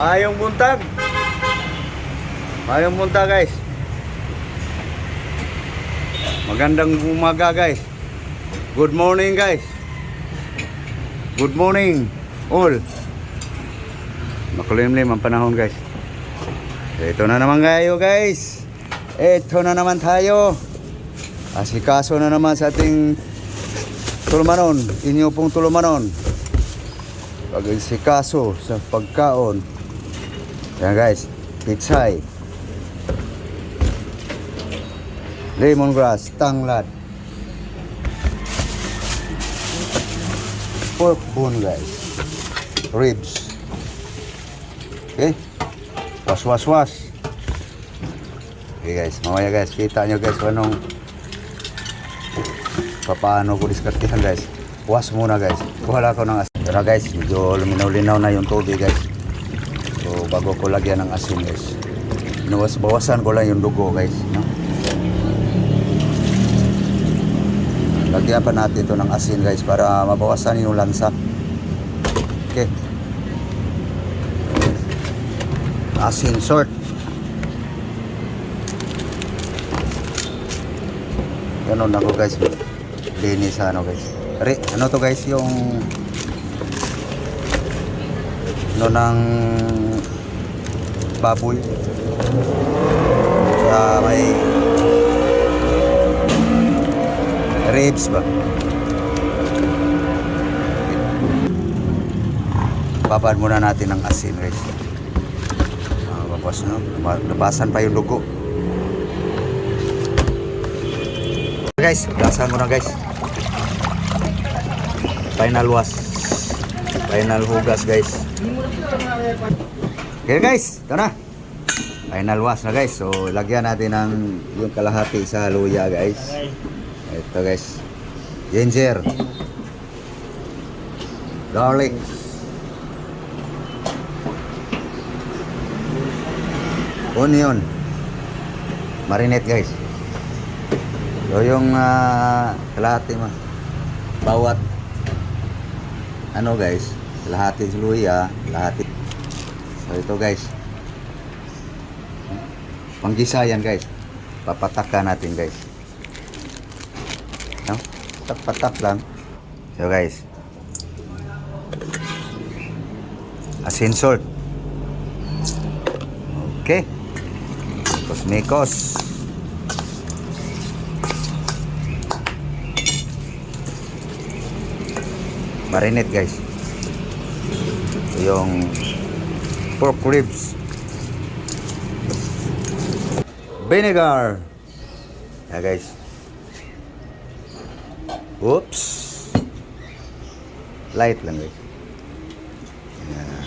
Mayong buntag. Mayong buntag guys. Magandang umaga guys. Good morning guys. Good morning all. Makulimlim ang panahon guys. Ito na naman kayo guys. Ito na naman tayo. Asikaso na naman sa ating tulumanon. Inyo pong tulumanon. Pag-asikaso sa pagkaon. Yan guys, pitsay, lemongrass, tanglad, pork bone guys, ribs. Okay, was. Okay guys, mamaya guys, kita nyo guys anong paano ko diskartihan guys. Was muna guys, kuhala ko ng asin. Pero guys, medyo luminaw-linaw na yung tubig guys. So bago ko lagyan ng asin guys, bawasan ko lang yung dugo guys, no? Lagyan pa natin ito ng asin guys para mabawasan yung lansa. Okay, asin salt. Ganun ako guys, linis ano guys. Ano to guys, yung ano ng baboy sa may ribs ba. Babad muna natin ng asin guys. Babas no, labasan pa yung dugo guys. Lasan mo na guys. Final wash, final hugas guys. Okay guys, ito na. Final wash na guys. So lagyan natin ng yung kalahati sa luya guys. Ito guys, ginger, garlic, onion, marinate guys. So yung kalahati bawat ano guys, kalahati luya, kalahati. So ito guys, panggisa yan guys. Papatakan natin guys, no? Patak lang. So guys, asin, salt. Okay, mikos. Marinate guys. Yung pork ribs. Vinegar. Yeah guys. Oops. Light lang guys. Yeah.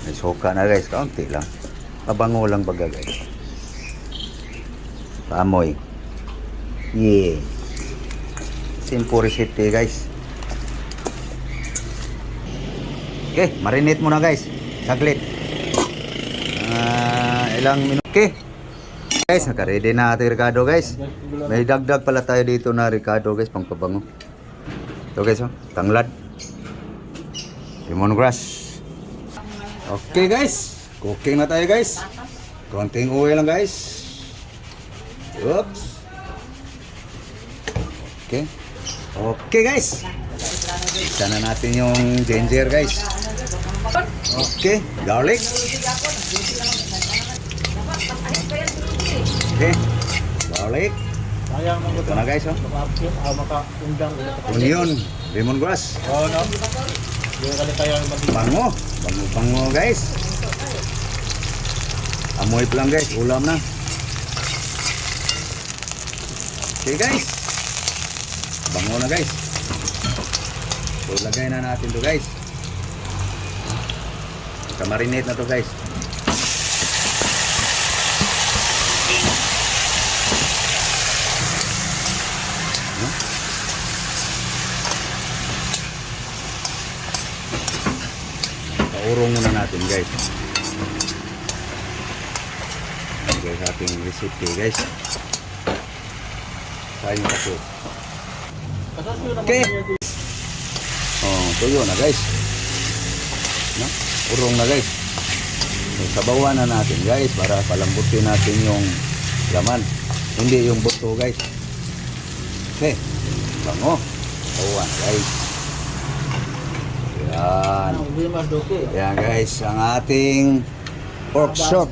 May soka na guys. Kaunti lang. Mabango lang baga guys. Paamoy. Yeah. Simple recipe guys. Okay, marinate muna guys. Saglit. Ilang minuto. Okay. Guys, naka-ready na ating Ricardo guys. May dagdag pala tayo dito na Ricardo guys, pang pabango. Ito guys, oh, tanglad, lemongrass. Okay guys, cooking na tayo guys. Konting oil lang guys. Oops. Okay. Okay guys. Isa na natin yung ginger guys. Okay, garlic. Okay, garlic. Ito na guys, oh. Onion, lemongrass. Bango, bango guys. Amoy pa lang guys, ulam na. Okay guys, bango na guys. So lagay na natin to guys. Marinate na to guys. Paurong muna natin guys. Okay, sa ating recipe guys. Kain pa po. Okay. Oh, tuyo na guys. No? Urong na guys. So, sabawan na natin guys para palambutin natin yung laman. Hindi yung buto guys. Okay. Bango. Sabawan guys. Yan. Yan guys, ang ating pork chop.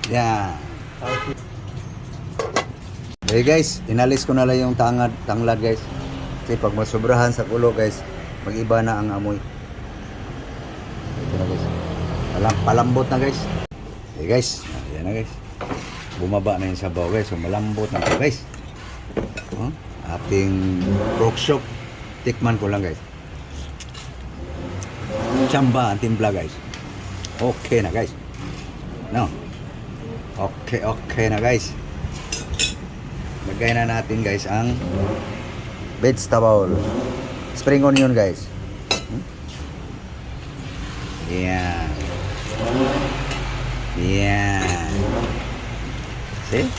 Yan. Okay guys, inalis ko na lang yung tanglad guys. Kasi pag masobrahan sa kulo guys, mag-iba na ang amoy. Ito na guys. Palambot na guys. Okay guys, yan na guys. Bumaba na yung sabaw guys. So malambot na ito guys. Ating pork chop. Tikman ko lang guys. Chamba ang timpla guys. Okay na guys. No. Okay na guys. Lagay na natin guys ang vegetable. Spring onion guys. Yan. Yan. See?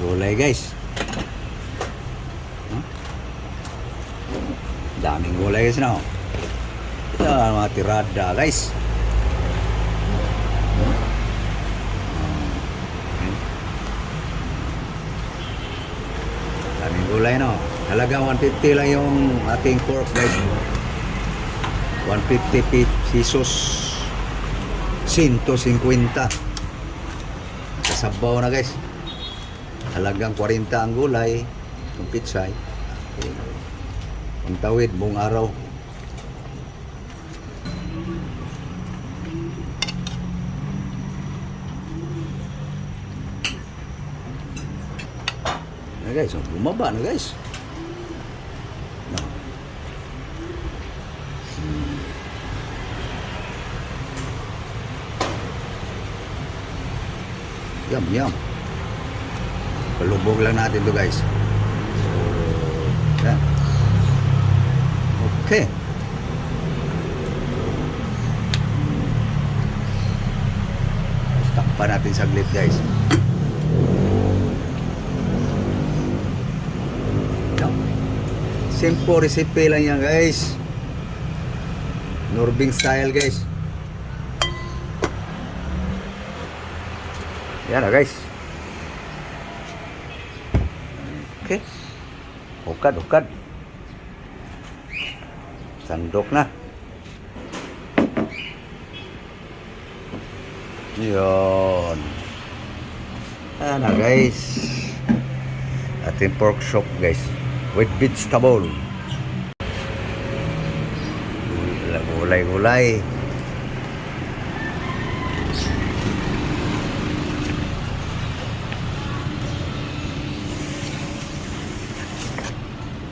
Gulay guys. Daming gulay guys na. Ito ang mga tirada guys. Daming gulay no. Halagang 150 lang yung ating pork guys. 150 pesos. 150. Kasabaw na guys. Halagang 40 ang gulay. Yung pitsay. Ang tawid buong araw. Guys, bumaba na guys. No. Yum. Palubog lang natin to guys. Yan. Okay. Takpan natin saglit guys. Simple recipe lang yan guys. Norbing style guys. Yan na guys. Okay. Hukad. Sandok na. Yun. Yan na guys. Ating pork chop guys. With vegetable. Gulay.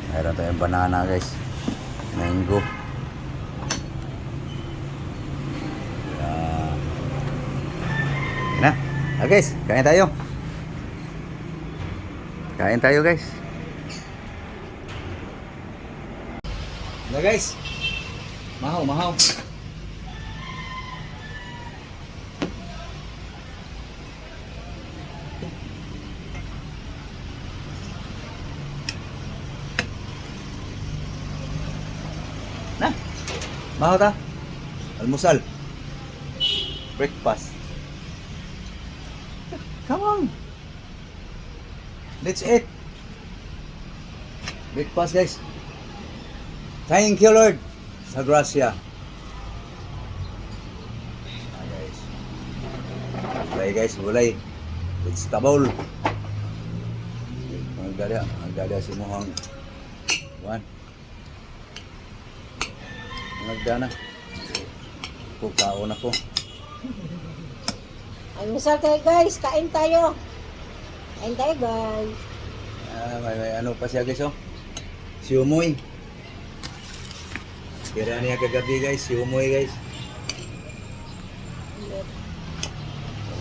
Meron tayong banana guys. Mango. Yan. Na. Guys, kain tayo. Guys. Na guys. Mahaw. Na. Mahaw ta. Almusal. Breakfast. Come on. Let's eat. Breakfast guys. Thank you Lord sa grasya. Guys, gulay. Vegetable. Ang dada si Mohang. One. Nagdana. Kukaon ako. Almusal tayo guys, kain tayo. Kain tayo guys. May ano pa siya guys oh. Si Umoy. Kira niya kagabi guys, si Umoy guys.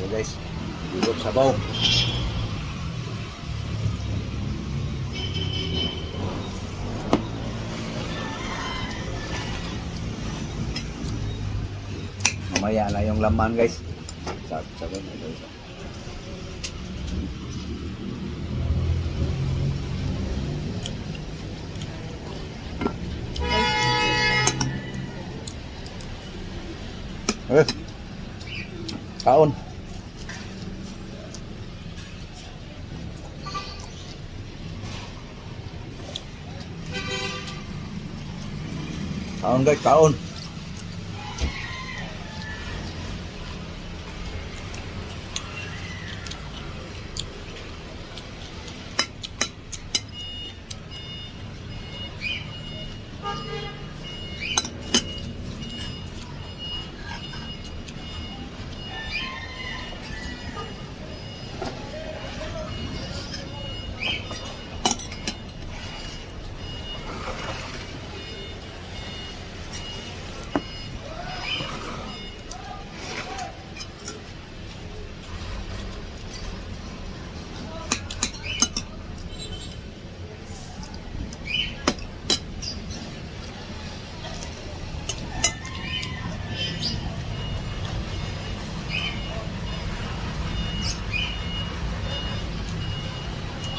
Okay guys, higop sabaw. Mamaya na yung laman guys. Sabi na guys. Eh. Kaon. Kaon guys, kaon.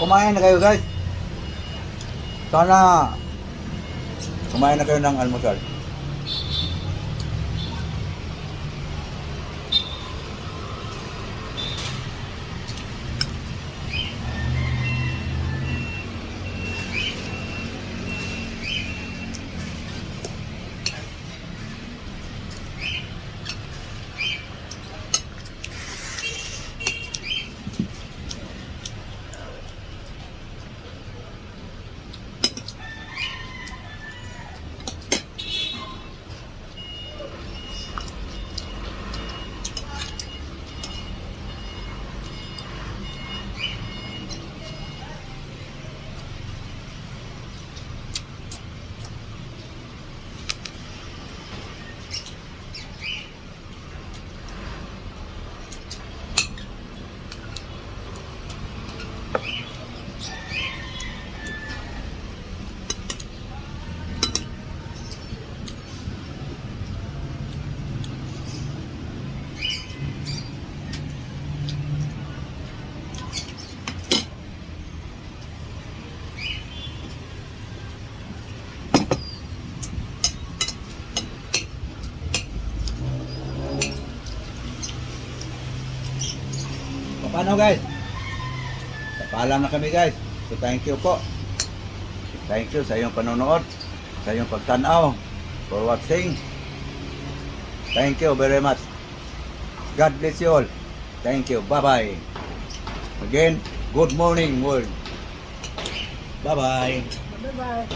Kumain na kayo guys. Sana kumain na kayo ng almusal. Paano guys? Paalam na kami guys. So thank you po. Thank you sa iyong panonood, sa iyong pagtanaw, for watching. Thank you very much. God bless you all. Thank you. Bye-bye. Again, good morning world. Bye-bye. Bye-bye.